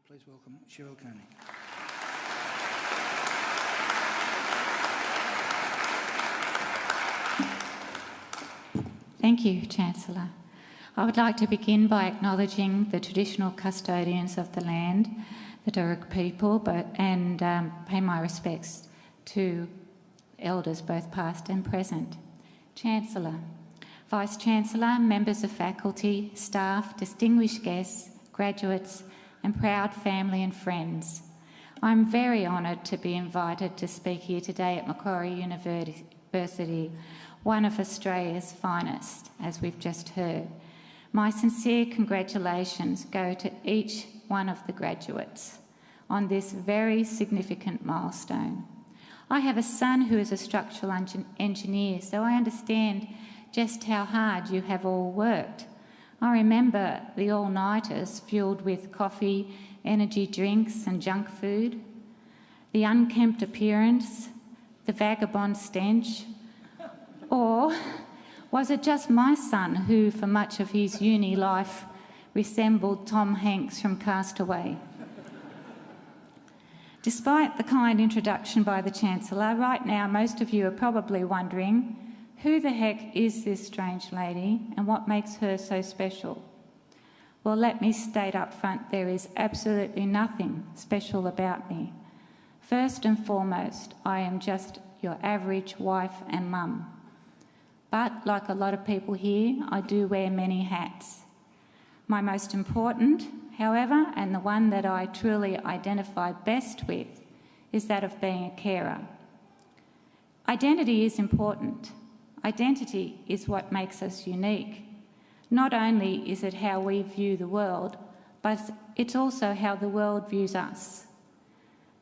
Please welcome Cheryl Koening. Thank you, Chancellor. I would like to begin by acknowledging the traditional custodians of the land, the Darug people, and pay my respects to elders both past and present. Chancellor, Vice-Chancellor, members of faculty, staff, distinguished guests, graduates, and proud family and friends. I'm very honoured to be invited to speak here today at Macquarie University, one of Australia's finest, as we've just heard. My sincere congratulations go to each one of the graduates on this very significant milestone. I have a son who is a structural engineer, so I understand just how hard you have all worked. I remember the all-nighters fueled with coffee, energy drinks and junk food, the unkempt appearance, the vagabond stench, or was it just my son who, for much of his uni life, resembled Tom Hanks from Castaway? Despite the kind introduction by the Chancellor, right now most of you are probably wondering, who the heck is this strange lady and what makes her so special? Well, let me state up front, there is absolutely nothing special about me. First and foremost, I am just your average wife and mum. But like a lot of people here, I do wear many hats. My most important, however, and the one that I truly identify best with, is that of being a carer. Identity is important. Identity is what makes us unique. Not only is it how we view the world, but it's also how the world views us.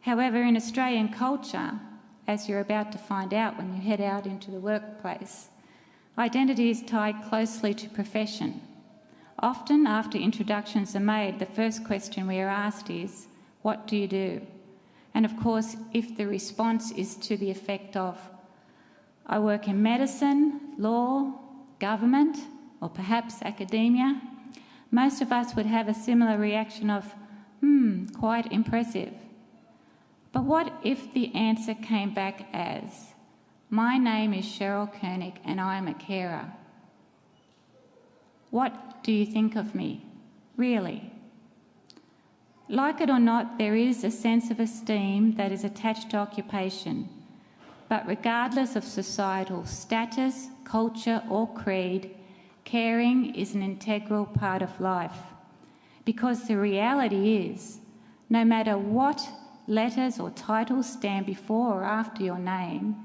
However, in Australian culture, as you're about to find out when you head out into the workplace, identity is tied closely to profession. Often, after introductions are made, the first question we are asked is, what do you do? And of course, if the response is to the effect of, I work in medicine, law, government, or perhaps academia, most of us would have a similar reaction of, quite impressive. But what if the answer came back as, my name is Cheryl Koenig and I am a carer? What do you think of me, really? Like it or not, there is a sense of esteem that is attached to occupation. But regardless of societal status, culture or creed, caring is an integral part of life. Because the reality is, no matter what letters or titles stand before or after your name,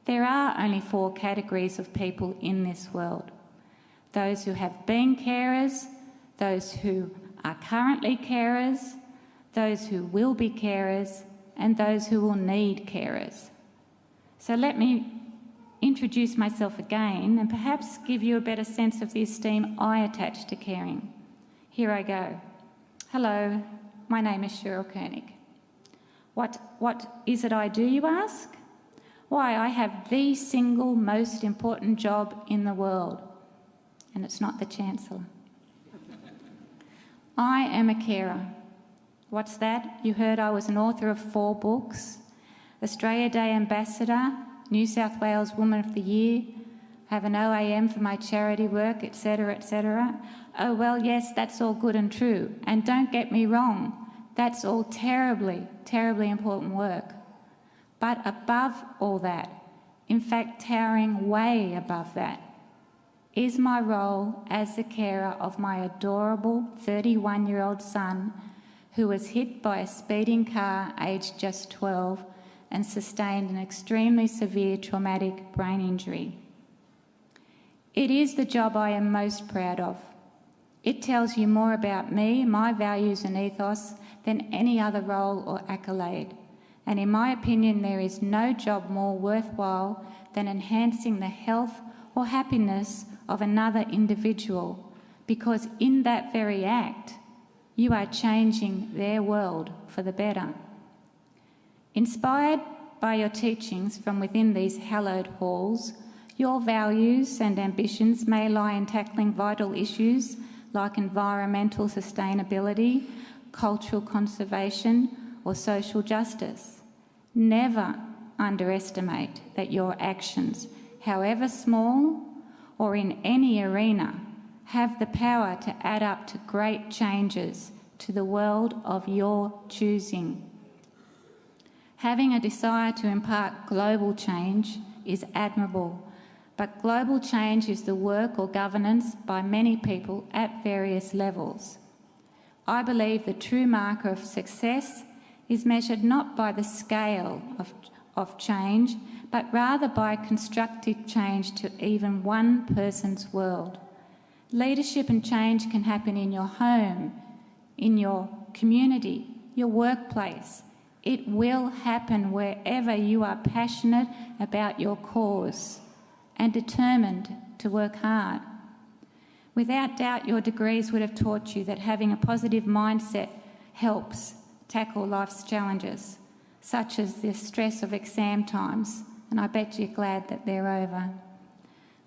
there are only 4 categories of people in this world. Those who have been carers, those who are currently carers, those who will be carers, and those who will need carers. So let me introduce myself again and perhaps give you a better sense of the esteem I attach to caring. Here I go. Hello, my name is Cheryl Koenig. What is it I do, you ask? Why, I have the single most important job in the world, and it's not the Chancellor. I am a carer. What's that? You heard I was an author of 4 books, Australia Day Ambassador, New South Wales Woman of the Year, have an OAM for my charity work, etc., etc. Oh, well, yes, that's all good and true. And don't get me wrong, that's all terribly, terribly important work. But above all that, in fact, towering way above that, is my role as the carer of my adorable 31-year-old son who was hit by a speeding car aged just 12 and sustained an extremely severe traumatic brain injury. It is the job I am most proud of. It tells you more about me, my values and ethos than any other role or accolade. And in my opinion, there is no job more worthwhile than enhancing the health or happiness of another individual, because in that very act, you are changing their world for the better. Inspired by your teachings from within these hallowed halls, your values and ambitions may lie in tackling vital issues like environmental sustainability, cultural conservation, or social justice. Never underestimate that your actions, however small or in any arena, have the power to add up to great changes to the world of your choosing. Having a desire to impart global change is admirable, but global change is the work or governance by many people at various levels. I believe the true marker of success is measured not by the scale of change, but rather by constructive change to even one person's world. Leadership and change can happen in your home, in your community, your workplace. It will happen wherever you are passionate about your cause and determined to work hard. Without doubt, your degrees would have taught you that having a positive mindset helps tackle life's challenges, such as the stress of exam times, and I bet you're glad that they're over.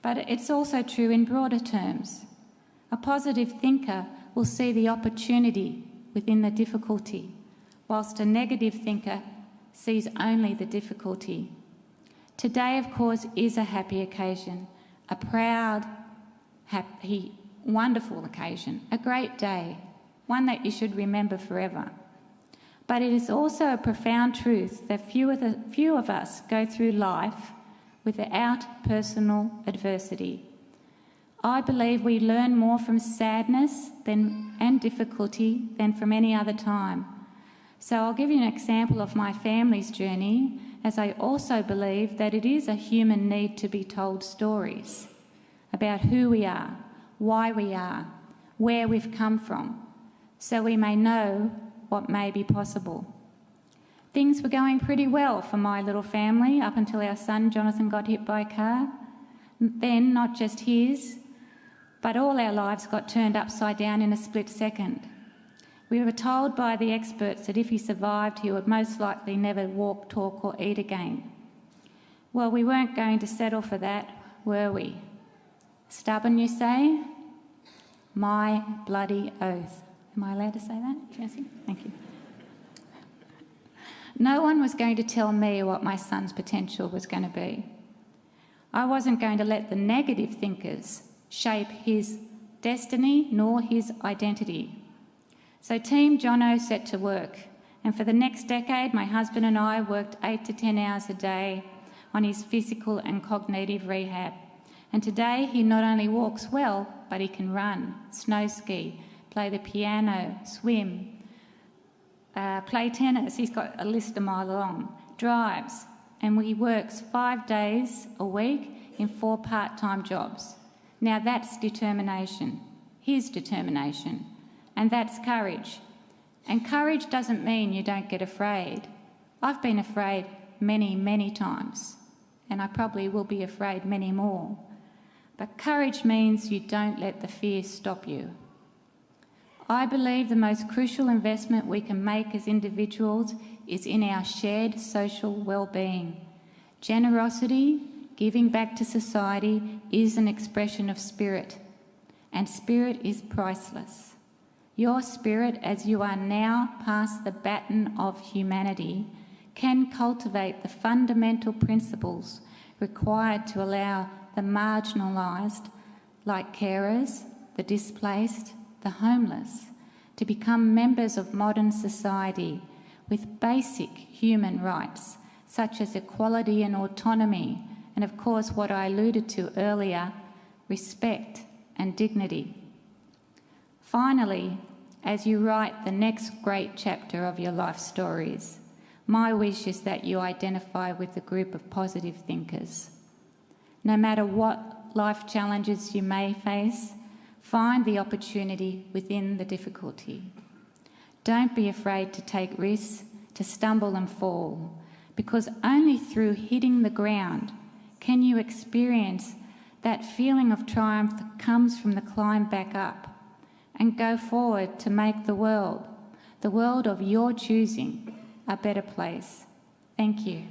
But it's also true in broader terms. A positive thinker will see the opportunity within the difficulty, whilst a negative thinker sees only the difficulty. Today, of course, is a happy occasion, a proud, happy, wonderful occasion, a great day, one that you should remember forever. But it is also a profound truth that few of us go through life without personal adversity. I believe we learn more from sadness and difficulty than from any other time. So I'll give you an example of my family's journey, as I also believe that it is a human need to be told stories about who we are, why we are, where we've come from, so we may know what may be possible. Things were going pretty well for my little family up until our son Jonathan got hit by a car. Then, not just his, but all our lives got turned upside down in a split second. We were told by the experts that if he survived, he would most likely never walk, talk or eat again. Well, we weren't going to settle for that, were we? Stubborn, you say? My bloody oath. Am I allowed to say that, Jesse? Thank you. No one was going to tell me what my son's potential was going to be. I wasn't going to let the negative thinkers shape his destiny nor his identity. So Team Jono set to work, and for the next decade my husband and I worked 8 to 10 hours a day on his physical and cognitive rehab. And today he not only walks well, but he can run, snow ski, play the piano, swim, play tennis. He's got a list a mile long, drives, and he works 5 days a week in 4 part-time jobs. Now that's determination, his determination, and that's courage. And courage doesn't mean you don't get afraid. I've been afraid many, many times, and I probably will be afraid many more. But courage means you don't let the fear stop you. I believe the most crucial investment we can make as individuals is in our shared social well-being. Generosity, giving back to society, is an expression of spirit, and spirit is priceless. Your spirit, as you are now past the baton of humanity, can cultivate the fundamental principles required to allow the marginalised, like carers, the displaced, the homeless, to become members of modern society with basic human rights such as equality and autonomy, and of course what I alluded to earlier, respect and dignity. Finally, as you write the next great chapter of your life stories, my wish is that you identify with a group of positive thinkers. No matter what life challenges you may face, find the opportunity within the difficulty. Don't be afraid to take risks, to stumble and fall, because only through hitting the ground can you experience that feeling of triumph that comes from the climb back up, and go forward to make the world of your choosing, a better place. Thank you.